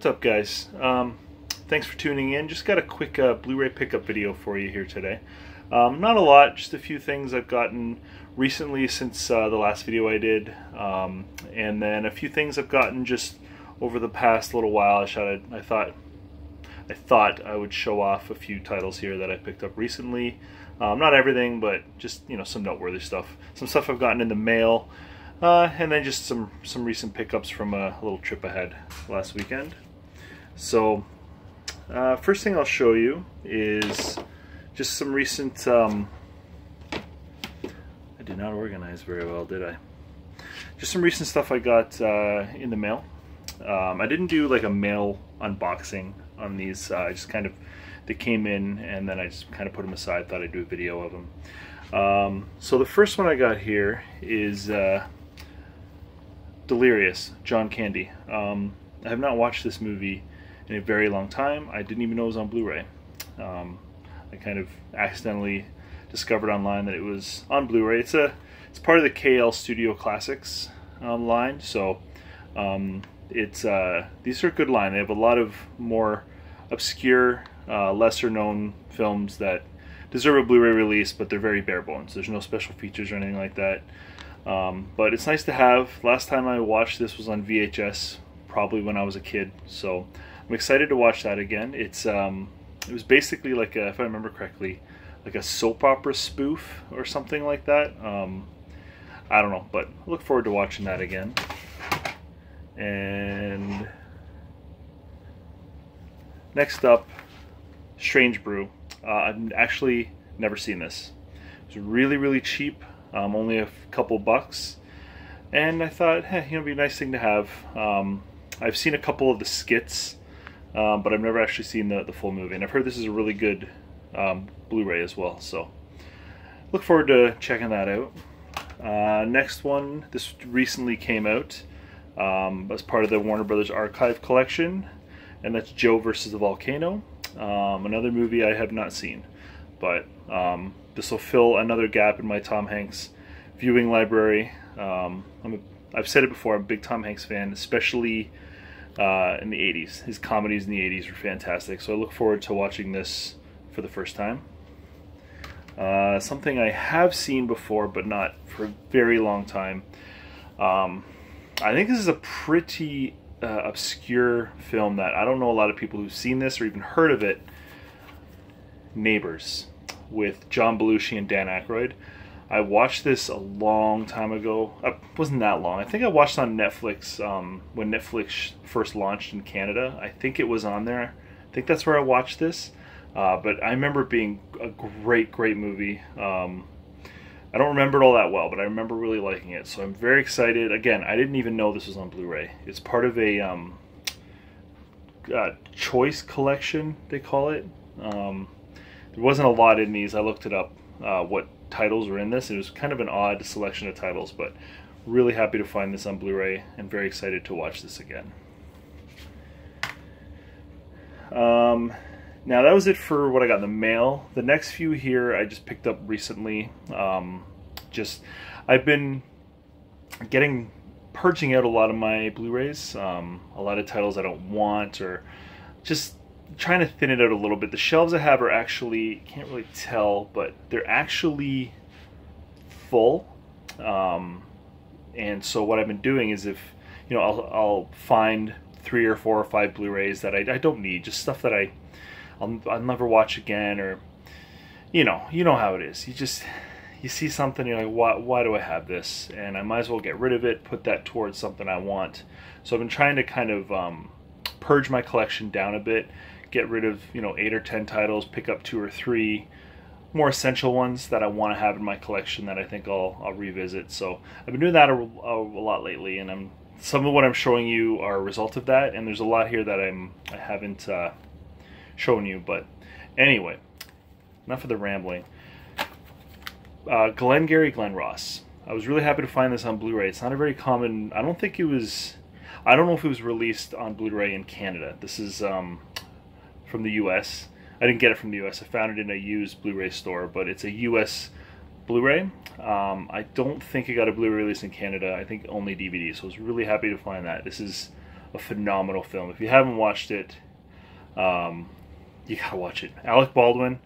up, guys? Thanks for tuning in. Just got a quick Blu-ray pickup video for you here today. Not a lot, just a few things I've gotten recently since the last video I did, and then a few things I've gotten just over the past little while. I thought I would show off a few titles here that I picked up recently. Not everything, but just some noteworthy stuff. Some stuff I've gotten in the mail. And then just some recent pickups from a little trip ahead last weekend. So first thing I'll show you is just some recent, I did not organize very well, did I? Just some recent stuff I got in the mail. I didn't do like a mail unboxing on these. I just kind of, they came in and then I just kind of put them aside, thought I'd do a video of them. So the first one I got here is Delirious, John Candy. I have not watched this movie in a very long time. I didn't even know it was on Blu-ray. I kind of accidentally discovered online that it was on Blu-ray. It's part of the KL Studio Classics line, so these are a good line. They have a lot of more obscure, lesser known films that deserve a Blu-ray release, but they're very bare bones. There's no special features or anything like that. But it's nice to have. Last time I watched this was on VHS, probably when I was a kid, so I'm excited to watch that again. It was basically like a, if I remember correctly, like a soap opera spoof or something like that. I don't know, but I look forward to watching that again. And next up, Strange Brew. I've actually never seen this. It was really, really cheap. Only a couple bucks, and I thought, hey, it'd be a nice thing to have. I've seen a couple of the skits, but I've never actually seen the full movie, and I've heard this is a really good Blu-ray as well, so look forward to checking that out. Next one, this recently came out as part of the Warner Brothers Archive collection, and that's Joe versus the Volcano, another movie I have not seen, but this will fill another gap in my Tom Hanks viewing library. I've said it before, I'm a big Tom Hanks fan, especially in the 80s. His comedies in the 80s were fantastic, so I look forward to watching this for the first time. Something I have seen before, but not for a very long time. I think this is a pretty obscure film that I don't know a lot of people who've seen this or even heard of it. Neighbors, with John Belushi and Dan Aykroyd. I watched this a long time ago. It wasn't that long. I think I watched it on Netflix when Netflix first launched in Canada. I think it was on there. I think that's where I watched this. But I remember it being a great, great movie. I don't remember it all that well, but I remember really liking it. So I'm very excited. Again, I didn't even know this was on Blu-ray. It's part of a choice collection, they call it. There wasn't a lot in these. I looked it up, what titles were in this. It was kind of an odd selection of titles, but really happy to find this on Blu-ray and very excited to watch this again. Now that was it for what I got in the mail. The next few here I just picked up recently. I've been purging out a lot of my Blu-rays, a lot of titles I don't want, or just trying to thin it out a little bit. The shelves I have are actually, can't really tell, but they're actually full. And so what I've been doing is, if I'll find 3 or 4 or 5 Blu-rays that I don't need, just stuff that I'll never watch again, or you know how it is. You see something, you're like, why do I have this? And I might as well get rid of it, put that towards something I want. So I've been trying to kind of purge my collection down a bit, get rid of 8 or 10 titles, pick up 2 or 3 more essential ones that I want to have in my collection that I think I'll revisit. So I've been doing that a lot lately, and some of what I'm showing you are a result of that, and there's a lot here that I haven't shown you. But anyway, enough of the rambling. Glengarry Glen Ross. I was really happy to find this on Blu-ray. It's not a very common, I don't know if it was released on Blu-ray in Canada. This is from the US. I didn't get it from the US. I found it in a used Blu-ray store, but it's a US Blu-ray. I don't think it got a Blu-ray release in Canada. I think only DVD, so I was really happy to find that. This is a phenomenal film. If you haven't watched it, you gotta watch it. Alec Baldwin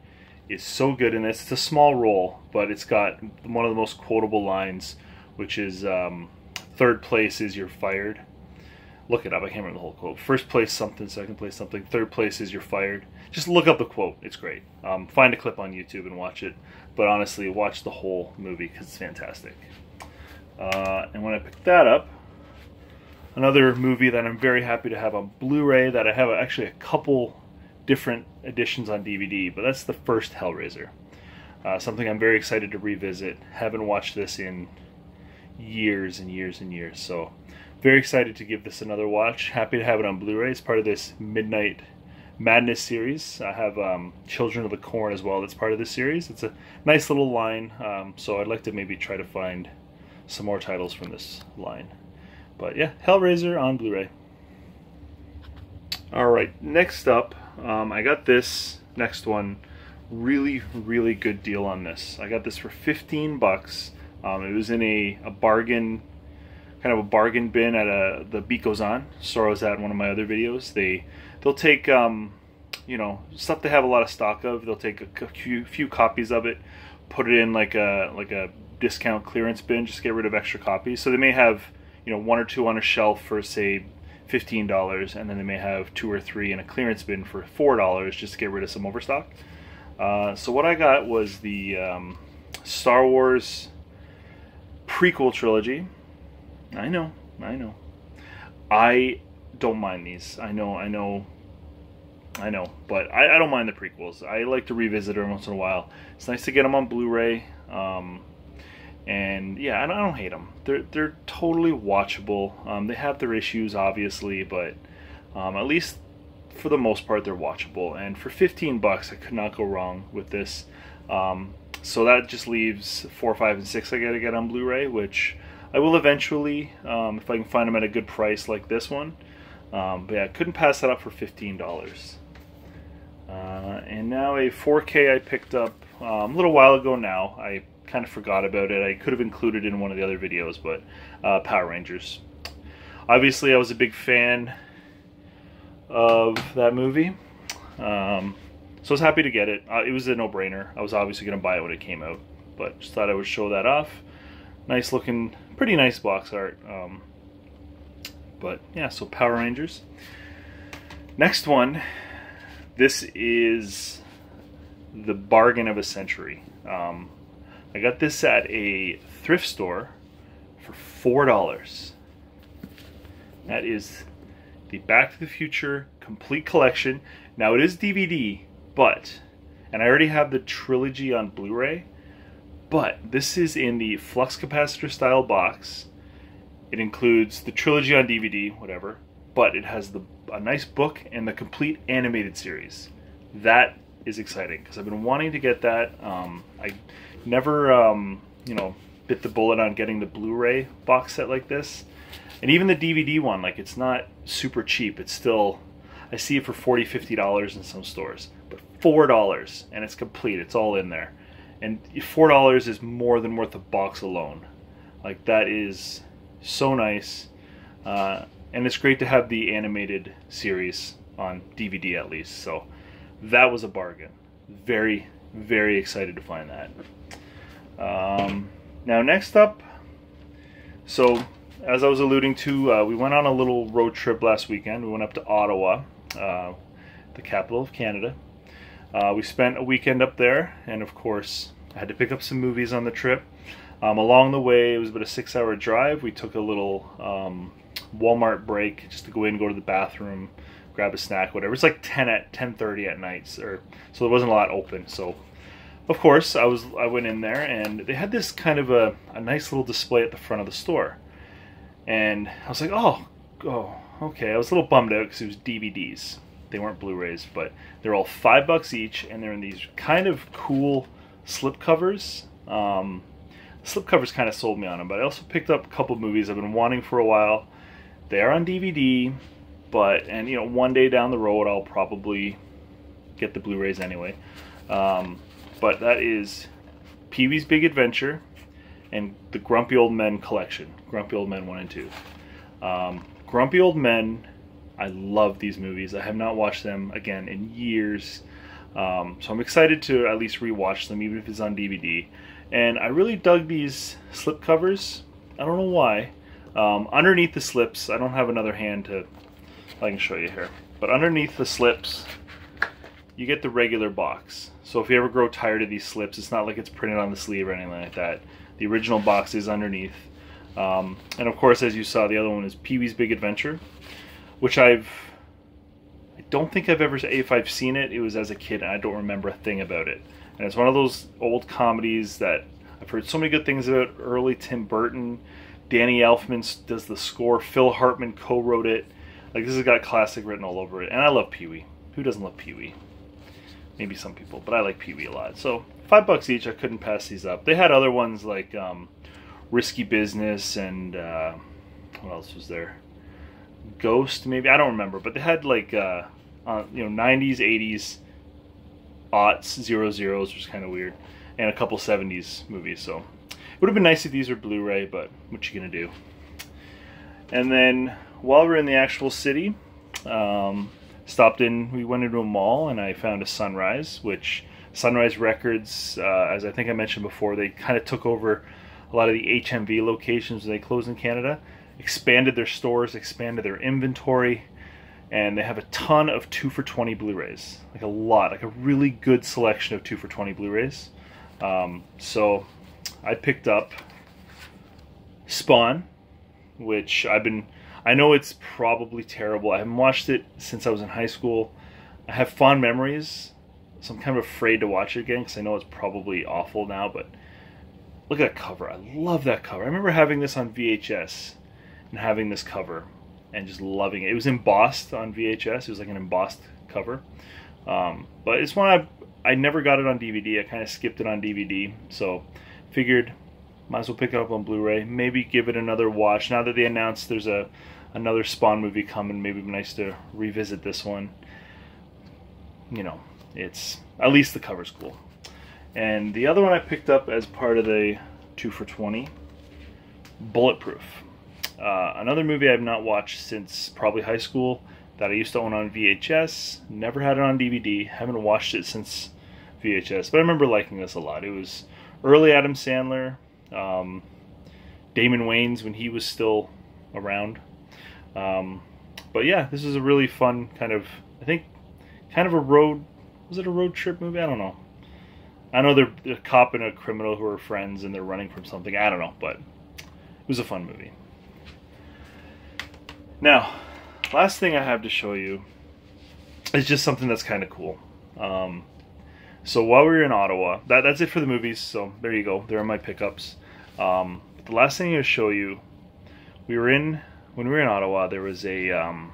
is so good in this. It's a small role, but it's got one of the most quotable lines, which is third place is you're fired. Look it up. I can't remember the whole quote. First place something, second place something, third place is you're fired. Just look up the quote. It's great. Find a clip on YouTube and watch it. But honestly, watch the whole movie because it's fantastic. And when I picked that up, another movie that I'm very happy to have on Blu-ray, that I have actually a couple different editions on DVD, but that's the first Hellraiser. Something I'm very excited to revisit. Haven't watched this in years and years and years, so very excited to give this another watch. Happy to have it on Blu-ray. It's part of this Midnight Madness series. I have Children of the Corn as well. That's part of this series. It's a nice little line, so I'd like to maybe try to find some more titles from this line. But yeah, Hellraiser on Blu-ray. Alright, next up, I got this next one. Really, really good deal on this. I got this for 15 bucks. It was in a bargain, kind of a bargain bin at the Beat Goes On store I was at in one of my other videos. They'll take you know, stuff they have a lot of stock of. They'll take a few copies of it, put it in like a discount clearance bin, just get rid of extra copies. So they may have, you know, 1 or 2 on a shelf for say $15, and then they may have 2 or 3 in a clearance bin for $4 just to get rid of some overstock. So what I got was the Star Wars prequel trilogy. I know. I don't mind these. I know, but I don't mind the prequels. I like to revisit every once in a while. It's nice to get them on Blu-ray. And yeah, I don't hate them. They're totally watchable. They have their issues, obviously, but at least for the most part, they're watchable. And for 15 bucks, I could not go wrong with this. So that just leaves 4, 5, and 6 I gotta get on Blu-ray, which I will eventually, if I can find them at a good price like this one. But yeah, I couldn't pass that up for $15. And now a 4K I picked up a little while ago now. I kind of forgot about it. I could have included it in one of the other videos, but Power Rangers. Obviously, I was a big fan of that movie, so I was happy to get it. It was a no-brainer. I was obviously going to buy it when it came out, but just thought I would show that off. Nice looking, pretty nice box art. But yeah, so Power Rangers. Next one, this is the bargain of a century. I got this at a thrift store for $4. That is the Back to the Future complete collection. Now it is DVD, but, and I already have the trilogy on Blu-ray, but this is in the flux capacitor style box. It includes the trilogy on DVD, whatever, but it has a nice book and the complete animated series. That is exciting because I've been wanting to get that. I never, you know, bit the bullet on getting the Blu-ray box set like this. And even the DVD one, like, it's not super cheap. It's still, I see it for $40, $50 in some stores. But $4, and it's complete. It's all in there. And $4 is more than worth a box alone. Like, that is so nice. And it's great to have the animated series on DVD at least. So that was a bargain. Very, very excited to find that. Now next up, so as I was alluding to, we went on a little road trip last weekend. We went up to Ottawa, the capital of Canada. We spent a weekend up there, and of course I had to pick up some movies on the trip. Along the way, it was about a 6-hour drive. We took a little Walmart break just to go in, go to the bathroom, grab a snack, whatever. It's like 10:30 at night, so there wasn't a lot open. So of course I went in there, and they had this kind of a nice little display at the front of the store, and I was like, oh okay. I was a little bummed out because it was DVDs. They weren't Blu-rays, but they're all $5 each, and they're in these kind of cool slip covers. Slip covers kind of sold me on them, but I also picked up a couple movies I've been wanting for a while. They are on DVD, and you know, one day down the road I'll probably get the Blu-rays anyway. But that is Pee-wee's Big Adventure and the Grumpy Old Men collection, Grumpy Old Men 1 and 2. Grumpy Old Men I love these movies. I have not watched them again in years. So I'm excited to at least rewatch them, even if it's on DVD. And I really dug these slip covers. I don't know why. Underneath the slips, I don't have another hand to, I can show you here. But underneath the slips, you get the regular box. So if you ever grow tired of these slips, it's not like it's printed on the sleeve or anything like that. The original box is underneath. And of course, as you saw, the other one is Pee-wee's Big Adventure, which I don't think I've ever, if I've seen it, it was as a kid and I don't remember a thing about it. And it's one of those old comedies that I've heard so many good things about. Early Tim Burton, Danny Elfman does the score, Phil Hartman co-wrote it. Like, this has got classic written all over it. And I love Pee-wee. Who doesn't love Pee-wee? Maybe some people, but I like Pee-wee a lot. So $5 each, I couldn't pass these up. They had other ones like Risky Business and what else was there? Ghost, maybe, I don't remember. But they had like 90s, 80s, aughts, 00s, which is kind of weird, and a couple 70s movies. So it would have been nice if these were Blu-ray, but what you gonna do? And then while we're in the actual city, we went into a mall and I found a Sunrise, which Sunrise Records, as I think I mentioned before, they kind of took over a lot of the HMV locations when they closed in Canada, expanded their stores, expanded their inventory, and they have a ton of 2 for $20 Blu-rays, like a lot, like a really good selection of 2 for $20 Blu-rays. So I picked up Spawn, which I know it's probably terrible. I haven't watched it since I was in high school. I have fond memories, so I'm kind of afraid to watch it again because I know it's probably awful now, but look at that cover. I love that cover. I remember having this on VHS and having this cover and just loving it. It was embossed on VHS. It was like an embossed cover. But it's one I never got it on DVD. I kind of skipped it on DVD, so figured might as well pick it up on Blu-ray. Maybe give it another watch. Now that they announced there's another Spawn movie coming, maybe it'd be nice to revisit this one. You know, it's at least the cover's cool. And the other one I picked up as part of the 2 for $20, Bulletproof. Another movie I've not watched since probably high school that I used to own on VHS. Never had it on DVD. Haven't watched it since VHS, but I remember liking this a lot. It was early Adam Sandler, Damon Wayans when he was still around. But yeah, this is a really fun kind of, I think, kind of a road, was it a road trip movie? I don't know. I know they're a cop and a criminal who are friends and they're running from something. I don't know, but it was a fun movie. Now, last thing I have to show you is just something that's kind of cool. So while we were in Ottawa, that's it for the movies, so there you go. There are my pickups. The last thing I'm going to show you, when we were in Ottawa, there was a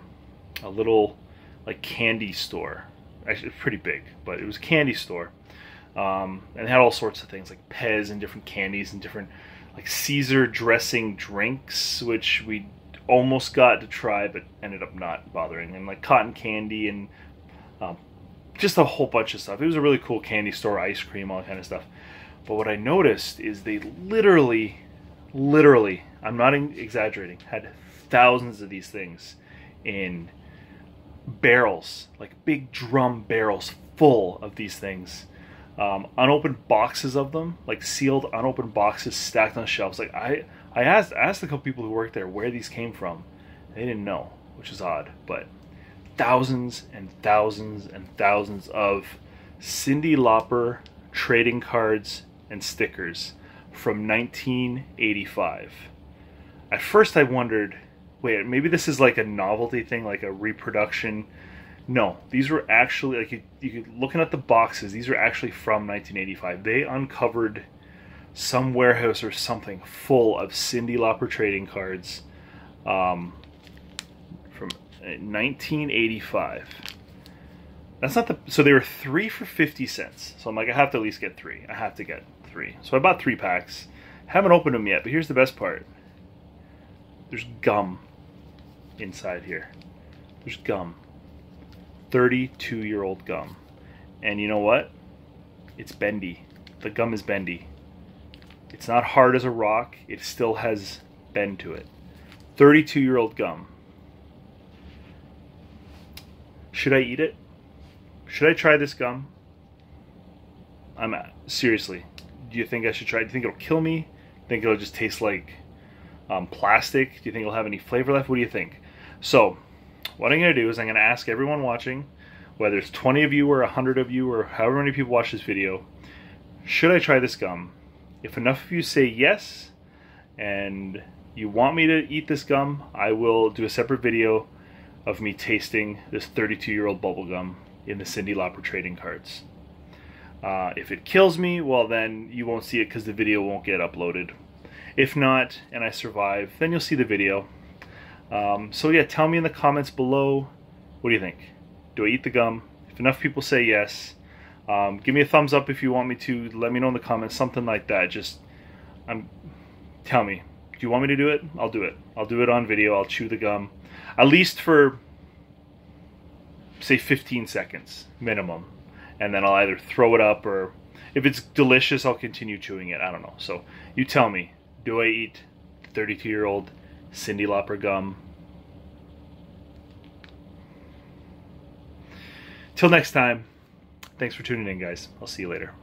little like candy store. Actually, it's pretty big, but it was a candy store. And it had all sorts of things like Pez and different candies and different like Caesar dressing drinks, which we almost got to try but ended up not bothering, and like cotton candy and just a whole bunch of stuff. It was a really cool candy store, ice cream, all that kind of stuff. But what I noticed is they literally, I'm not exaggerating, had thousands of these things in barrels, like big drum barrels full of these things. Unopened boxes of them, like sealed unopened boxes stacked on shelves. Like I asked a couple people who worked there where these came from. They didn't know, which is odd, but thousands and thousands and thousands of Cyndi Lauper trading cards and stickers from 1985. At first I wondered, wait, maybe this is like a novelty thing, like a reproduction. No, these were actually, like, you could, looking at the boxes, these were actually from 1985. They uncovered some warehouse or something full of Cyndi Lauper trading cards from 1985. That's not the, so they were 3 for 50 cents. So I'm like, I have to at least get 3. I have to get 3. So I bought 3 packs. Haven't opened them yet, but here's the best part. There's gum inside here. There's gum. 32-year-old gum. And you know what? It's bendy. The gum is bendy. It's not hard as a rock. It still has bend to it. 32-year-old gum. Should I eat it? Should I try this gum? Seriously, do you think I should try it? Do you think it'll kill me? Do you think it'll just taste like plastic? Do you think it'll have any flavor left? What do you think? So, what I'm going to do is I'm going to ask everyone watching, whether it's 20 of you or 100 of you or however many people watch this video, should I try this gum? If enough of you say yes, and you want me to eat this gum, I will do a separate video of me tasting this 32-year-old bubble gum in the Cyndi Lauper trading cards. If it kills me, well then you won't see it because the video won't get uploaded. If not, and I survive, then you'll see the video. So yeah, tell me in the comments below, what do you think? Do I eat the gum? If enough people say yes, give me a thumbs up if you want me to. Let me know in the comments, something like that. Just tell me, do you want me to do it? I'll do it. I'll do it on video. I'll chew the gum, at least for, say, 15 seconds minimum. And then I'll either throw it up, or if it's delicious, I'll continue chewing it. I don't know. So you tell me, do I eat 32-year-old Cyndi Lauper gum? Till next time, thanks for tuning in, guys. I'll see you later.